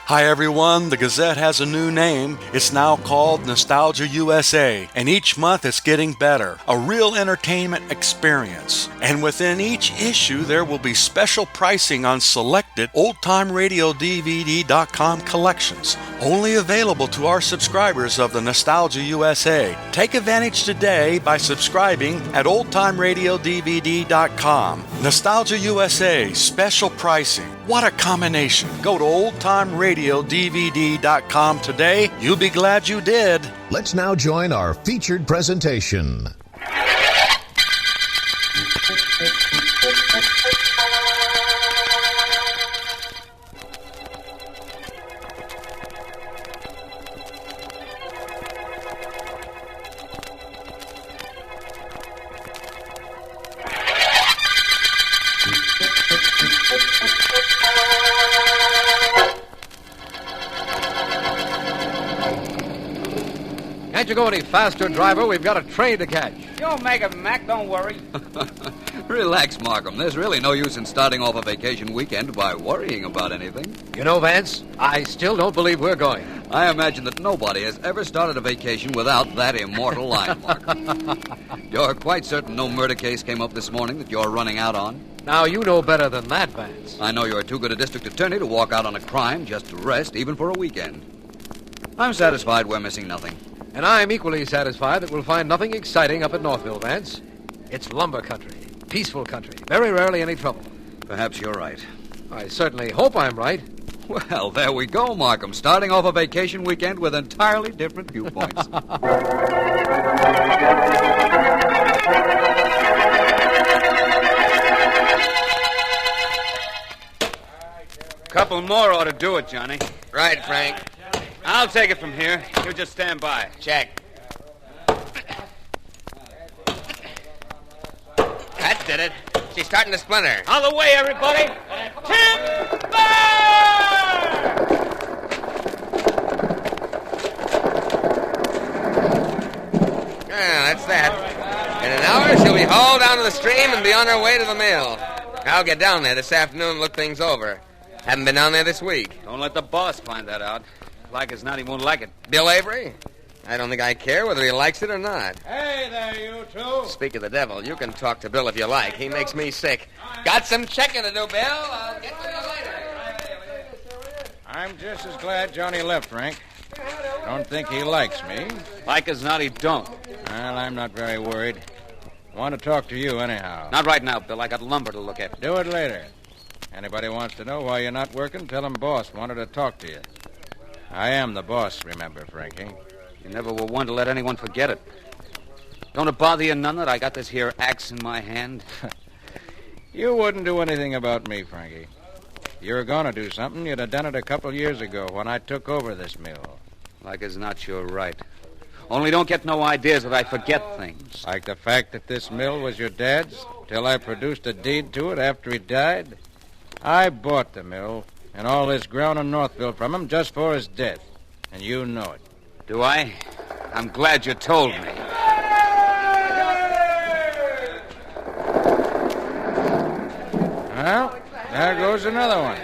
Hi everyone, the Gazette has a new name. It's now called Nostalgia USA, and each month it's getting better. A real entertainment experience. And within each issue there will be special pricing on selected oldtimeradiodvd.com collections, only available to our subscribers of the Nostalgia USA. Take advantage today by subscribing at oldtimeradiodvd.com. Nostalgia USA, special pricing. What a combination. Go to oldtimeradiodvd.com today. You'll be glad you did. Let's now join our featured presentation. Can't you go any faster, driver? We've got a train to catch. You'll make it, Mac. Don't worry. Relax, Markham. There's really no use in starting off a vacation weekend by worrying about anything. You know, Vance, I still don't believe we're going. I imagine that nobody has ever started a vacation without that immortal line, Markham. You're quite certain no murder case came up this morning that you're running out on? Now, you know better than that, Vance. I know you're too good a district attorney to walk out on a crime just to rest, even for a weekend. I'm satisfied we're missing nothing. And I'm equally satisfied that we'll find nothing exciting up at Northville, Vance. It's lumber country, peaceful country, very rarely any trouble. Perhaps you're right. I certainly hope I'm right. Well, there we go, Markham, starting off a vacation weekend with entirely different viewpoints. Couple more ought to do it, Johnny. Right, Frank. I'll take it from here. You just stand by. Check. That did it. She's starting to splinter. Out of the way, everybody. Timber! Yeah, that's that. In an hour, she'll be hauled down to the stream and be on her way to the mill. I'll get down there this afternoon and look things over. Haven't been down there this week. Don't let the boss find that out. Like as not, he won't like it. Bill Avery? I don't think I care whether he likes it or not. Hey there, you two. Speak of the devil, you can talk to Bill if you like. He makes me sick. Got some checking to do, Bill. I'll get to you later. I'm just as glad Johnny left, Frank. Don't think he likes me. Like as not, he don't. Well, I'm not very worried. Want to talk to you anyhow. Not right now, Bill. I got lumber to look at. Do it later. Anybody wants to know why you're not working, tell him boss wanted to talk to you. I am the boss, remember, Frankie. You never were one to let anyone forget it. Don't it bother you none that I got this here axe in my hand? You wouldn't do anything about me, Frankie. If you were going to do something, you'd have done it a couple years ago when I took over this mill. Like as not, you're right. Only don't get no ideas that I forget things. Like the fact that this mill was your dad's, till I produced a deed to it after he died? I bought the mill and all this ground in Northville from him just for his death. And you know it. Do I? I'm glad you told me. Well, there goes another one.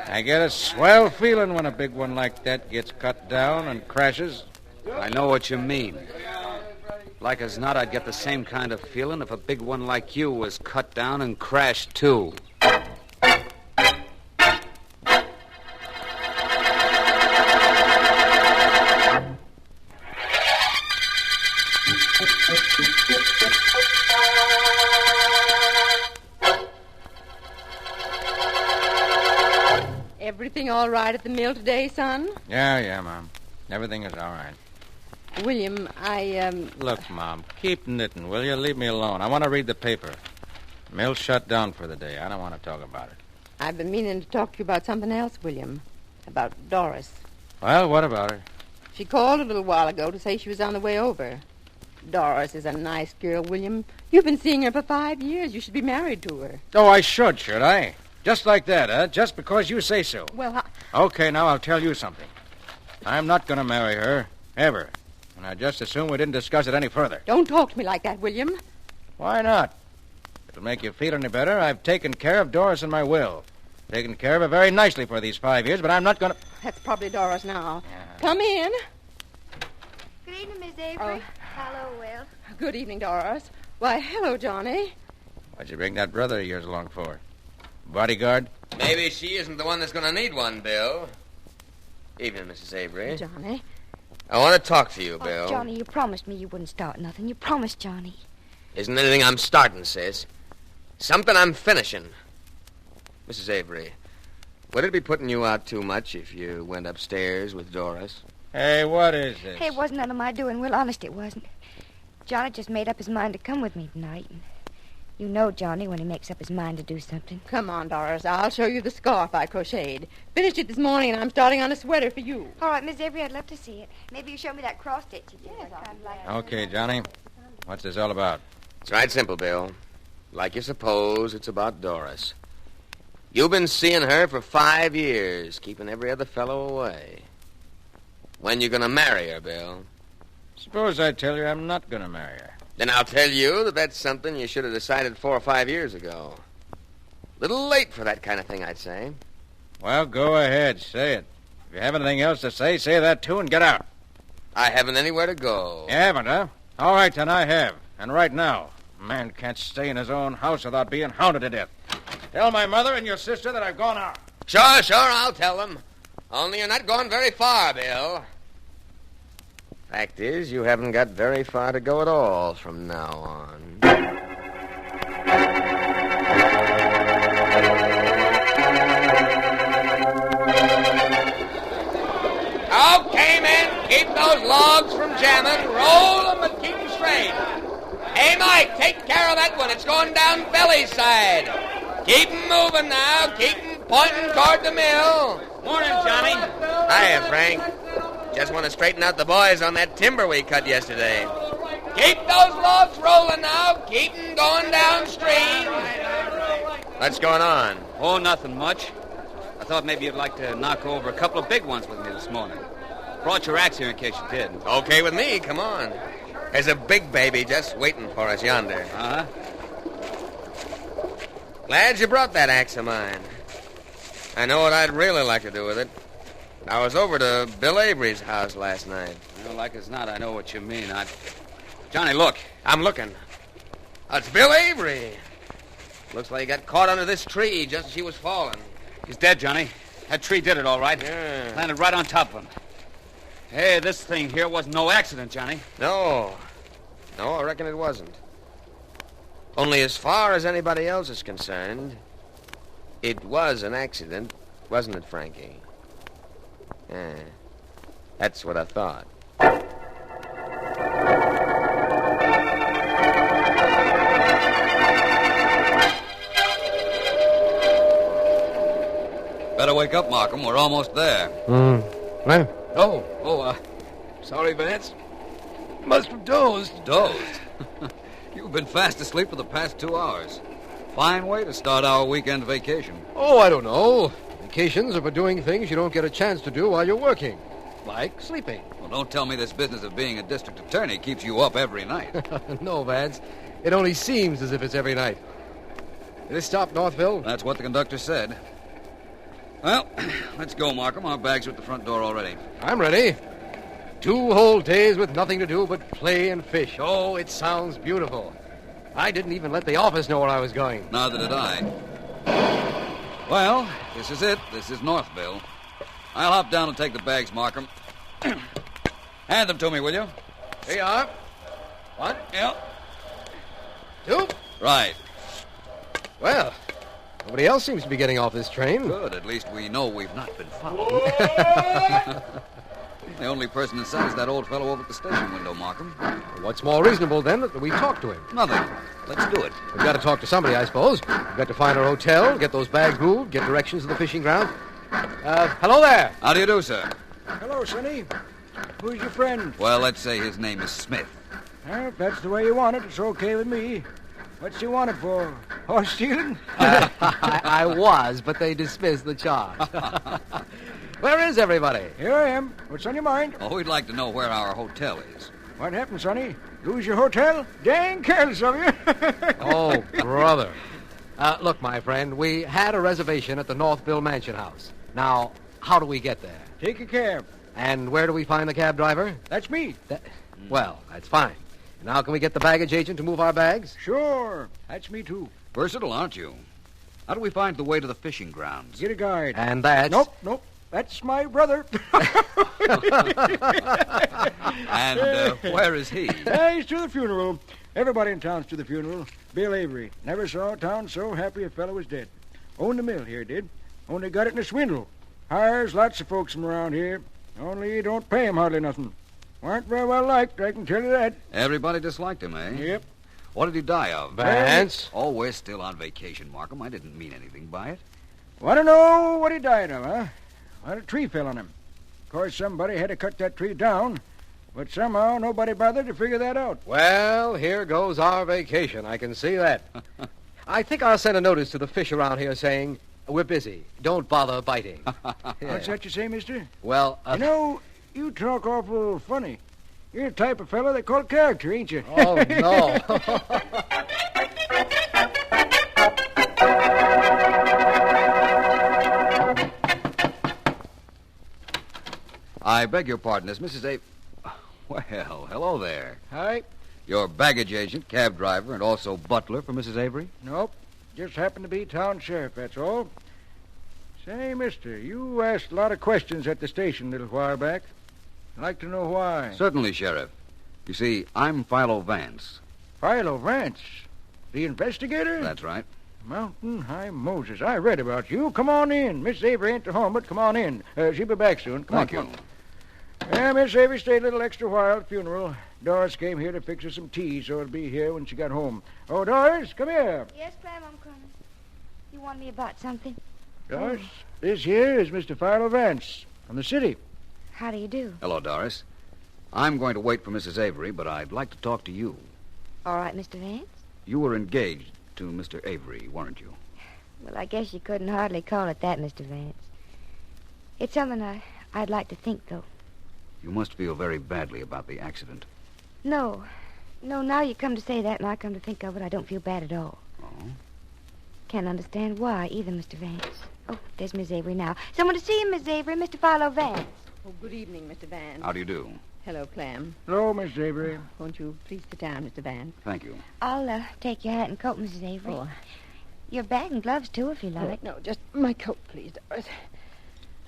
I get a swell feeling when a big one like that gets cut down and crashes. I know what you mean. Like as not, I'd get the same kind of feeling if a big one like you was cut down and crashed, too. Everything all right at the mill today, son? Yeah, Mom. Everything is all right. William, Look, Mom, keep knitting, will you? Leave me alone. I want to read the paper. Mill's shut down for the day. I don't want to talk about it. I've been meaning to talk to you about something else, William. About Doris. Well, what about her? She called a little while ago to say she was on the way over. Doris is a nice girl, William. You've been seeing her for 5 years. You should be married to her. Oh, I should I? Just like that, huh? Just because you say so. Well, Okay, now I'll tell you something. I'm not going to marry her, ever. And I just assume we didn't discuss it any further. Don't talk to me like that, William. Why not? If it'll make you feel any better, I've taken care of Doris in my will. Taken care of her very nicely for these 5 years, but I'm not going to... That's probably Doris now. Come in. Good evening, Miss Avery. Hello, Will. Good evening, Doris. Why, hello, Johnny. What'd you bring that brother of yours along for? Bodyguard? Maybe she isn't the one that's going to need one, Bill. Evening, Mrs. Avery. Johnny. I want to talk to you, Bill. Johnny, you promised me you wouldn't start nothing. You promised, Johnny. Isn't anything I'm starting, sis. Something I'm finishing. Mrs. Avery, would it be putting you out too much if you went upstairs with Doris? Hey, what is this? Hey, it wasn't none of my doing, Will. Honest, it wasn't. Johnny just made up his mind to come with me tonight. And you know Johnny when he makes up his mind to do something. Come on, Doris. I'll show you the scarf I crocheted. Finished it this morning, and I'm starting on a sweater for you. All right, Miss Avery, I'd love to see it. Maybe you show me that cross stitch you did. Yes, I'd like to. Okay, Johnny. What's this all about? It's right simple, Bill. Like you suppose, it's about Doris. You've been seeing her for 5 years, keeping every other fellow away. When you gonna marry her, Bill? Suppose I tell you I'm not going to marry her. Then I'll tell you that that's something you should have decided 4 or 5 years ago. Little late for that kind of thing, I'd say. Well, go ahead, say it. If you have anything else to say that too and get out. I haven't anywhere to go. You haven't, huh? All right, then I have. And right now. A man can't stay in his own house without being hounded to death. Tell my mother and your sister that I've gone out. Sure, I'll tell them. Only you're not going very far, Bill. Fact is, you haven't got very far to go at all from now on. Okay, men, keep those logs from jamming. Roll them and keep them straight. Hey, Mike, take care of that one. It's going down Belly's side. Keep 'em moving now. Keep 'em pointing toward the mill. Morning, Johnny. Hiya, Frank. Just want to straighten out the boys on that timber we cut yesterday. Keep those logs rolling now. Keep 'em going downstream. What's going on? Oh, nothing much. I thought maybe you'd like to knock over a couple of big ones with me this morning. Brought your axe here in case you did. Okay with me. Come on. There's a big baby just waiting for us yonder. Uh-huh. Glad you brought that axe of mine. I know what I'd really like to do with it. I was over to Bill Avery's house last night. Well, like as not, I know what you mean. Johnny, look. I'm looking. It's Bill Avery. Looks like he got caught under this tree just as he was falling. He's dead, Johnny. That tree did it, all right. Yeah. Landed right on top of him. Hey, this thing here wasn't no accident, Johnny. No, I reckon it wasn't. Only as far as anybody else is concerned, it was an accident, wasn't it, Frankie? Yeah, that's what I thought. Better wake up, Markham. We're almost there. Well. Sorry, Vance. Must have dozed. Dozed? You've been fast asleep for the past 2 hours. Fine way to start our weekend vacation. Oh, I don't know. Vacations are for doing things you don't get a chance to do while you're working. Like sleeping. Well, don't tell me this business of being a district attorney keeps you up every night. No, Vance. It only seems as if it's every night. Did it stop Northville? That's what the conductor said. Well, let's go, Markham. Our bags are at the front door already. I'm ready. 2 whole days with nothing to do but play and fish. Oh, it sounds beautiful. I didn't even let the office know where I was going. Neither did I. Well, this is it. This is Northville. I'll hop down and take the bags, Markham. Hand them to me, will you? Here you are. 1, Yeah. 2. Right. Well, nobody else seems to be getting off this train. Good. At least we know we've not been followed. The only person inside is that old fellow over at the station window, Markham. What's more reasonable, then, that we talk to him? Nothing. Let's do it. We've got to talk to somebody, I suppose. We've got to find our hotel, get those bags moved, get directions to the fishing ground. Hello there. How do you do, sir? Hello, Sonny. Who's your friend? Well, let's say his name is Smith. Well, if that's the way you want it, it's okay with me. What's you want it for? Horse stealing? I was, but they dismissed the charge. Where is everybody? Here I am. What's on your mind? Oh, we'd like to know where our hotel is. What happened, Sonny? Lose your hotel? Dang careless of you. Oh, brother. Look, my friend, we had a reservation at the Northville Mansion House. Now, how do we get there? Take a cab. And where do we find the cab driver? That's me. Well, that's fine. Now, can we get the baggage agent to move our bags? Sure. That's me, too. Versatile, aren't you? How do we find the way to the fishing grounds? Get a guide. And that's... Nope. That's my brother. And where is he? He's to the funeral. Everybody in town's to the funeral. Bill Avery. Never saw a town so happy a fellow was dead. Owned the mill here, did. Only got it in a swindle. Hires lots of folks from around here. Only he don't pay 'em hardly nothing. Weren't very well liked, I can tell you that. Everybody disliked him, eh? Yep. What did he die of? Vance? Oh, we're still on vacation, Markham. I didn't mean anything by it. Want to know what he died of, huh? Well, a tree fell on him. Of course, somebody had to cut that tree down, but somehow nobody bothered to figure that out. Well, here goes our vacation. I can see that. I think I'll send a notice to the fish around here saying, we're busy. Don't bother biting. What's that you say, mister? Well, You know, you talk awful funny. You're the type of fellow they call character, ain't you? Oh, no. I beg your pardon. Is Mrs. A... Well, hello there. Hi. Your baggage agent, cab driver, and also butler for Mrs. Avery? Nope. Just happened to be town sheriff, that's all. Say, mister, you asked a lot of questions at the station a little while back. I'd like to know why. Certainly, Sheriff. You see, I'm Philo Vance. Philo Vance, the investigator? That's right. Mountain High Moses. I read about you. Come on in. Miss Avery ain't at home, but come on in. She'll be back soon. Come Thank you. on. Yeah, Miss Avery stayed a little extra while at the funeral. Doris came here to fix her some tea, so it'll be here when she got home. Oh, Doris, come here. Yes, Clem, I'm coming. You want me about something? Doris, this here is Mr. Philo Vance from the city. How do you do? Hello, Doris. I'm going to wait for Mrs. Avery, but I'd like to talk to you. All right, Mr. Vance. You were engaged to Mr. Avery, weren't you? Well, I guess you couldn't hardly call it that, Mr. Vance. It's something I'd like to think, though. You must feel very badly about the accident. No, now you come to say that, and I come to think of it, I don't feel bad at all. Oh? Can't understand why either, Mr. Vance. Oh, there's Miss Avery now. Someone to see him, Miss Avery, Mr. Philo Vance. Oh, good evening, Mr. Vance. How do you do? Hello, Clem. Hello, Miss Avery. Won't you please sit down, Mr. Vance? Thank you. I'll take your hat and coat, Mrs. Avery. Oh, Your bag and gloves, too, if you like. no, just my coat, please, Doris.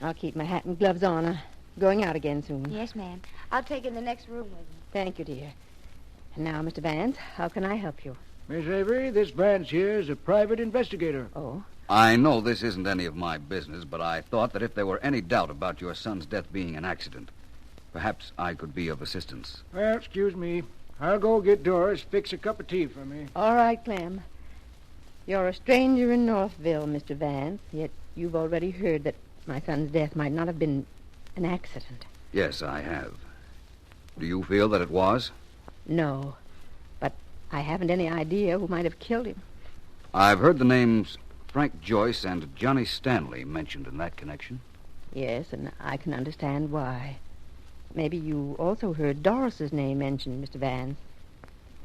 I'll keep my hat and gloves on. I'm going out again soon. Yes, ma'am. I'll take it in the next room with me. Thank you, dear. And now, Mr. Vance, how can I help you? Miss Avery, this Vance here is a private investigator. Oh? I know this isn't any of my business, but I thought that if there were any doubt about your son's death being an accident, perhaps I could be of assistance. Well, excuse me. I'll go get Doris, fix a cup of tea for me. All right, Clem. You're a stranger in Northville, Mr. Vance, yet you've already heard that my son's death might not have been an accident. Yes, I have. Do you feel that it was? No, but I haven't any idea who might have killed him. I've heard the names Frank Joyce and Johnny Stanley mentioned in that connection. Yes, and I can understand why. Maybe you also heard Doris's name mentioned, Mr. Vance.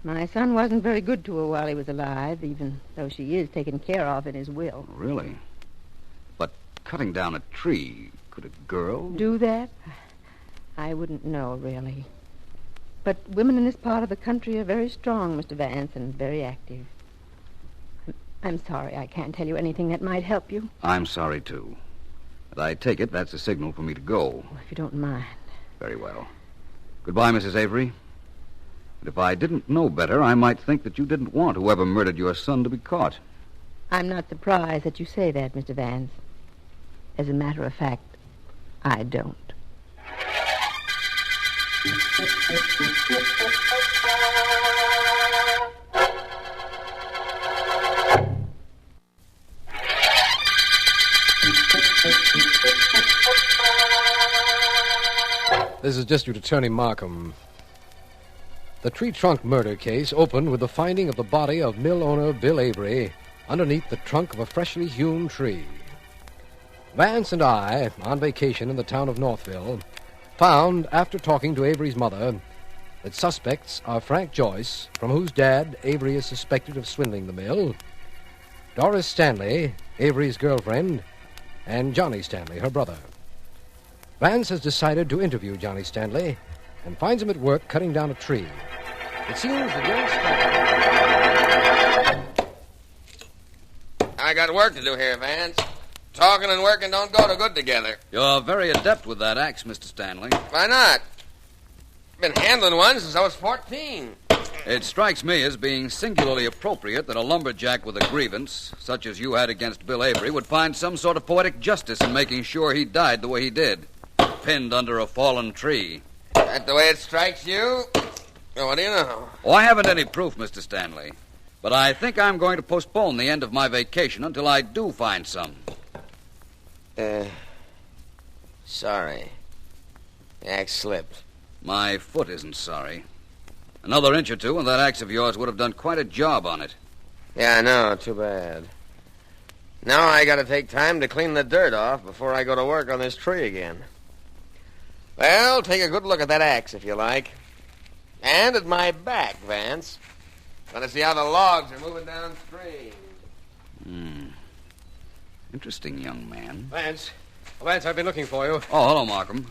My son wasn't very good to her while he was alive, even though she is taken care of in his will. Really? But cutting down a tree, could a girl... Do that? I wouldn't know, really. But women in this part of the country are very strong, Mr. Vance, and very active. I'm sorry I can't tell you anything that might help you. I'm sorry, too. But I take it that's a signal for me to go. If you don't mind. Very well. Goodbye, Mrs. Avery. And if I didn't know better, I might think that you didn't want whoever murdered your son to be caught. I'm not surprised that you say that, Mr. Vance. As a matter of fact, I don't. This is District Attorney Markham. The tree trunk murder case opened with the finding of the body of mill owner Bill Avery underneath the trunk of a freshly hewn tree. Vance and I, on vacation in the town of Northville, found, after talking to Avery's mother, that suspects are Frank Joyce, from whose dad Avery is suspected of swindling the mill, Doris Stanley, Avery's girlfriend, and Johnny Stanley, her brother. Vance has decided to interview Johnny Stanley and finds him at work cutting down a tree. It seems the young striker... I got work to do here, Vance. Talking and working don't go too good together. You're very adept with that axe, Mr. Stanley. Why not? Been handling one since I was 14. It strikes me as being singularly appropriate that a lumberjack with a grievance, such as you had against Bill Avery, would find some sort of poetic justice in making sure he died the way he did, pinned under a fallen tree. That the way it strikes you? Well, what do you know? Oh, I haven't any proof, Mr. Stanley. But I think I'm going to postpone the end of my vacation until I do find some. Sorry. The axe slipped. My foot isn't sorry. Another inch or two, and that axe of yours would have done quite a job on it. Yeah, I know. Too bad. Now I gotta take time to clean the dirt off before I go to work on this tree again. Well, take a good look at that axe, if you like. And at my back, Vance. Want to see how the logs are moving downstream. Interesting young man. Vance, I've been looking for you. Oh, hello, Markham.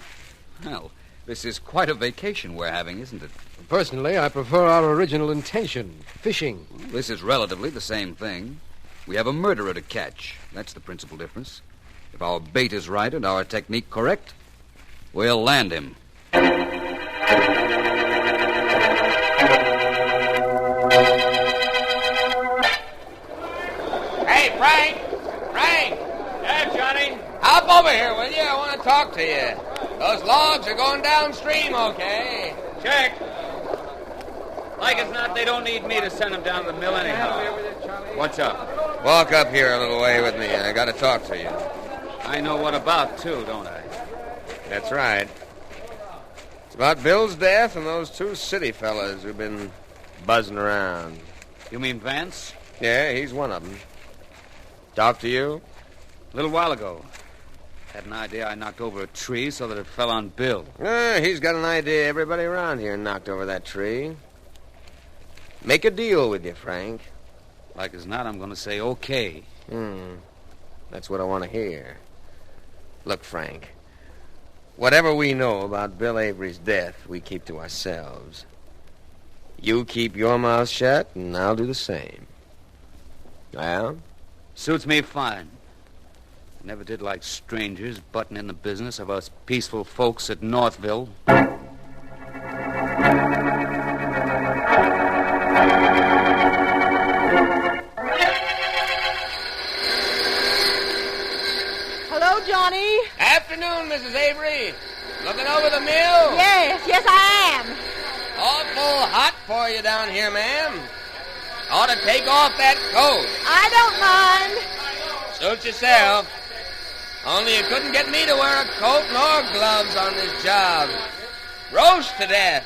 Well, this is quite a vacation we're having, isn't it? Personally, I prefer our original intention, fishing. Well, this is relatively the same thing. We have a murderer to catch. That's the principal difference. If our bait is right and our technique correct, we'll land him. Hey, Frank! Frank! Yeah, Johnny? Hop over here, will you? I want to talk to you. Those logs are going downstream, okay? Check. Like as not, they don't need me to send them down to the mill anyhow. What's up? Walk up here a little way with me. I got to talk to you. I know what about, too, don't I? That's right. It's about Bill's death and those two city fellas who've been buzzing around. You mean Vance? Yeah, he's one of them. Talk to you? A little while ago. Had an idea I knocked over a tree so that it fell on Bill. He's got an idea everybody around here knocked over that tree. Make a deal with you, Frank. Like as not, I'm going to say okay. That's what I want to hear. Look, Frank, whatever we know about Bill Avery's death, we keep to ourselves. You keep your mouth shut, and I'll do the same. Well? Suits me fine. Never did like strangers butting in the business of us peaceful folks at Northville. Hello, Johnny. Afternoon, Mrs. Avery. Looking over the mill? Yes, I am. Awful hot for you down here, ma'am. Ought to take off that coat. I don't mind. Suit yourself. Only you couldn't get me to wear a coat nor gloves on this job. Roast to death.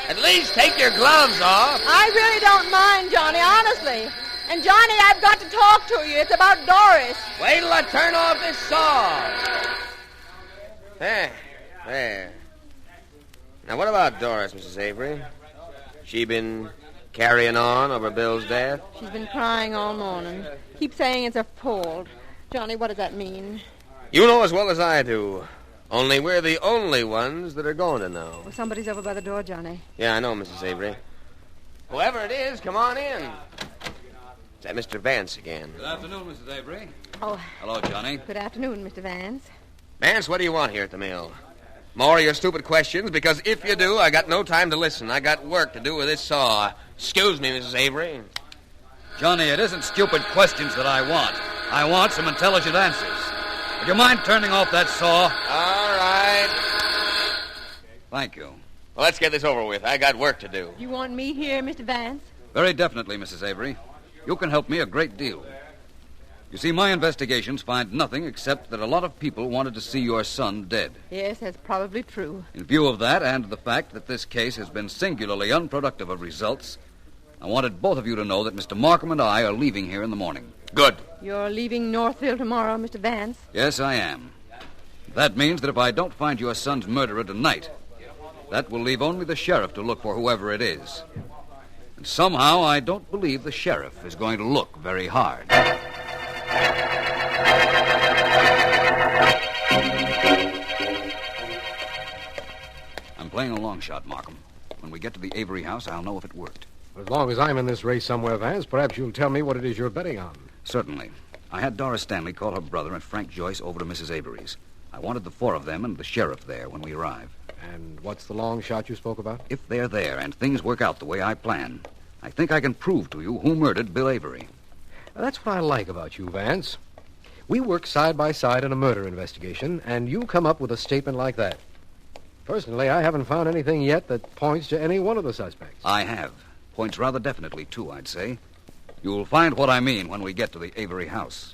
At least take your gloves off. I really don't mind, Johnny, honestly. And, Johnny, I've got to talk to you. It's about Doris. Wait till I turn off this saw. There. Now, what about Doris, Mrs. Avery? She been carrying on over Bill's death? She's been crying all morning. Keep saying it's her fault. Johnny, what does that mean? You know as well as I do. Only we're the only ones that are going to know. Well, somebody's over by the door, Johnny. Yeah, I know, Mrs. Avery. Whoever it is, come on in. Is that Mr. Vance again? Good afternoon, Mrs. Avery. Oh. Hello, Johnny. Good afternoon, Mr. Vance. Vance, what do you want here at the mill? More of your stupid questions, because if you do, I got no time to listen. I got work to do with this saw. Excuse me, Mrs. Avery. Johnny, it isn't stupid questions that I want. I want some intelligent answers. Would you mind turning off that saw? All right. Thank you. Well, let's get this over with. I got work to do. You want me here, Mr. Vance? Very definitely, Mrs. Avery. You can help me a great deal. You see, my investigations find nothing except that a lot of people wanted to see your son dead. Yes, that's probably true. In view of that and the fact that this case has been singularly unproductive of results, I wanted both of you to know that Mr. Markham and I are leaving here in the morning. Good. You're leaving Northville tomorrow, Mr. Vance? Yes, I am. That means that if I don't find your son's murderer tonight, that will leave only the sheriff to look for whoever it is. And somehow I don't believe the sheriff is going to look very hard. I'm playing a long shot, Markham. When we get to the Avery house, I'll know if it worked. As long as I'm in this race somewhere, Vance, perhaps you'll tell me what it is you're betting on. Certainly. I had Doris Stanley call her brother and Frank Joyce over to Mrs. Avery's. I wanted the four of them and the sheriff there when we arrive. And what's the long shot you spoke about? If they're there and things work out the way I plan, I think I can prove to you who murdered Bill Avery. That's what I like about you, Vance. We work side by side in a murder investigation, and you come up with a statement like that. Personally, I haven't found anything yet that points to any one of the suspects. I have. Points rather definitely, too, I'd say. You'll find what I mean when we get to the Avery house.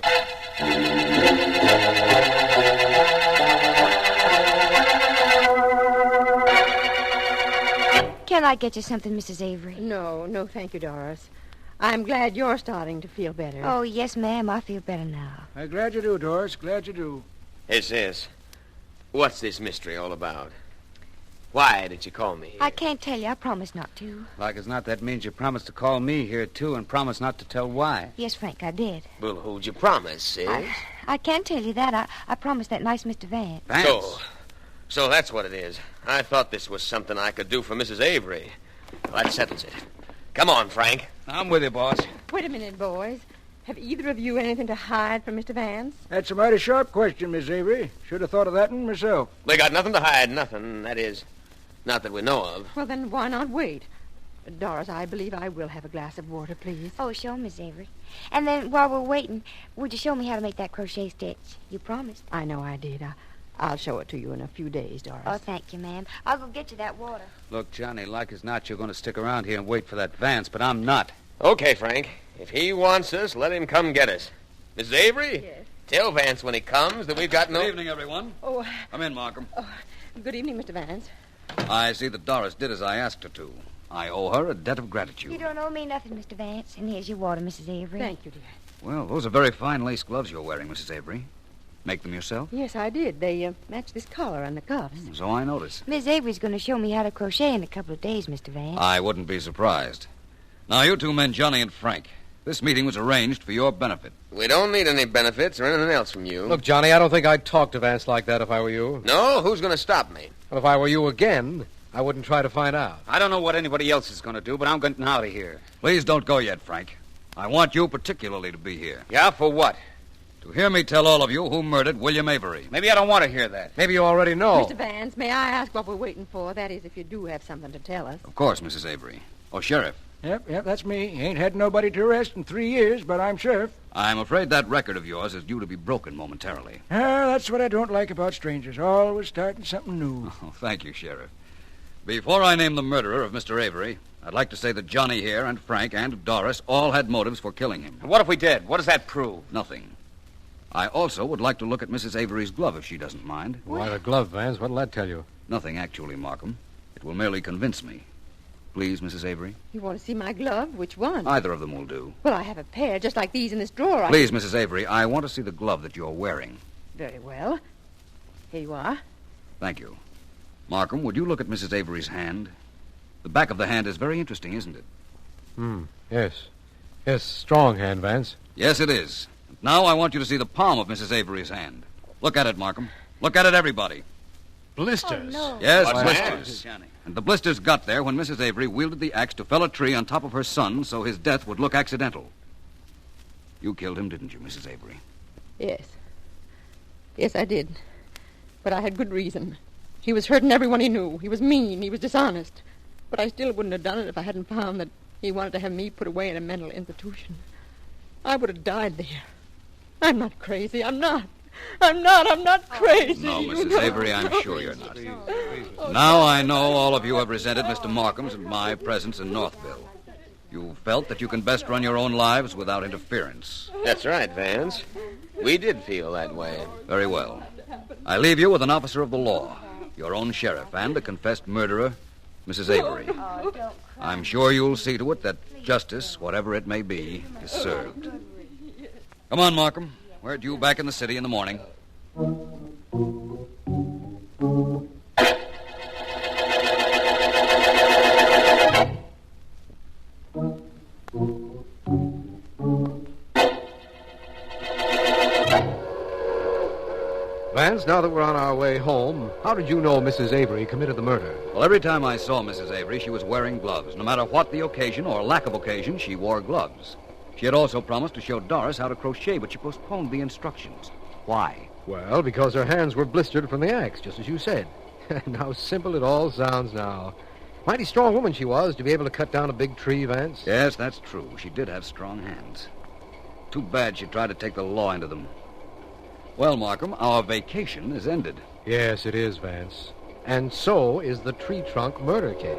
Can I get you something, Mrs. Avery? No, thank you, Doris. I'm glad you're starting to feel better. Oh, yes, ma'am. I feel better now. I'm glad you do, Doris. Glad you do. Hey, sis, what's this mystery all about? Why did you call me here? I can't tell you. I promised not to. Like as not, that means you promised to call me here, too, and promised not to tell why. Yes, Frank, I did. Well, who'd you promise, sis? I can't tell you that. I promised that nice Mr. Vance. Vance? So that's what it is. I thought this was something I could do for Mrs. Avery. Well, that settles it. Come on, Frank. I'm with you, boss. Wait a minute, boys. Have either of you anything to hide from Mr. Vance? That's a mighty sharp question, Miss Avery. Should have thought of that one myself. We got nothing to hide, nothing. That is, not that we know of. Well, then why not wait? Doris, I believe I will have a glass of water, please. Oh, sure, Miss Avery. And then while we're waiting, would you show me how to make that crochet stitch? You promised. I know I did. I'll show it to you in a few days, Doris. Oh, thank you, ma'am. I'll go get you that water. Look, Johnny, like as not, you're going to stick around here and wait for that Vance, but I'm not. Okay, Frank. If he wants us, let him come get us. Mrs. Avery? Yes. Tell Vance when he comes that we've got no... Good evening, everyone. Oh, Come in, Markham. good evening, Mr. Vance. I see that Doris did as I asked her to. I owe her a debt of You gratitude. don't owe me nothing, Mr. Vance. And here's your water, Mrs. Avery. Thank you, dear. Well, those are very fine lace gloves you're wearing, Mrs. Avery. Make them yourself? Yes, I did. They match this collar and the cuffs. So I notice. Miss Avery's going to show me how to crochet in a couple of days, Mr. Vance. I wouldn't be surprised. Now, you two men, Johnny and Frank, this meeting was arranged for your benefit. We don't need any benefits or anything else from you. Look, Johnny, I don't think I'd talk to Vance like that if I were you. No? Who's going to stop me? But if I were you again, I wouldn't try to find out. I don't know what anybody else is going to do, but I'm getting out of here. Please don't go yet, Frank. I want you particularly to be here. Yeah, for what? To hear me tell all of you who murdered William Avery. Maybe I don't want to hear that. Maybe you already know. Mr. Vance, may I ask what we're waiting for? That is, if you do have something to tell us. Of course, Mrs. Avery. Oh, Sheriff, Yep, that's me. Ain't had nobody to arrest in 3 years, but I'm sheriff. I'm afraid that record of yours is due to be broken momentarily. That's what I don't like about strangers. Always starting something new. Oh, thank you, Sheriff. Before I name the murderer of Mr. Avery, I'd like to say that Johnny here and Frank and Doris all had motives for killing him. And what if we did? What does that prove? Nothing. I also would like to look at Mrs. Avery's glove, if she doesn't mind. Why the glove, Vance? What'll that tell you? Nothing, actually, Markham. It will merely convince me. Please, Mrs. Avery? You want to see my glove? Which one? Either of them will do. Well, I have a pair just like these in this drawer. Please, Mrs. Avery, I want to see the glove that you're wearing. Very well. Here you are. Thank you. Markham, would you look at Mrs. Avery's hand? The back of the hand is very interesting, isn't it? Yes. Yes, strong hand, Vance. Yes, it is. Now I want you to see the palm of Mrs. Avery's hand. Look at it, Markham. Look at it, everybody. Blisters. Oh, no. Yes, What's blisters. And the blisters got there when Mrs. Avery wielded the axe to fell a tree on top of her son so his death would look accidental. You killed him, didn't you, Mrs. Avery? Yes. Yes, I did. But I had good reason. He was hurting everyone he knew. He was mean. He was dishonest. But I still wouldn't have done it if I hadn't found that he wanted to have me put away in a mental institution. I would have died there. I'm not crazy. I'm not crazy. No, You Mrs. know. Avery, I'm sure you're not. Now I know all of you have resented Mr. Markham's and my presence in Northville. You felt that you can best run your own lives without interference. That's right, Vance. We did feel that way. Very well. I leave you with an officer of the law, your own sheriff, and the confessed murderer, Mrs. Avery. I'm sure you'll see to it that justice, whatever it may be, is served. Come on, Markham. We're due back in the city in the morning. Vance, now that we're on our way home, how did you know Mrs. Avery committed the murder? Well, every time I saw Mrs. Avery, she was wearing gloves. No matter what the occasion or lack of occasion, she wore gloves. She had also promised to show Doris how to crochet, but she postponed the instructions. Why? Well, because her hands were blistered from the axe, just as you said. And how simple it all sounds now. Mighty strong woman she was to be able to cut down a big tree, Vance. Yes, that's true. She did have strong hands. Too bad she tried to take the law into them. Well, Markham, our vacation is ended. Yes, it is, Vance. And so is the tree trunk murder case.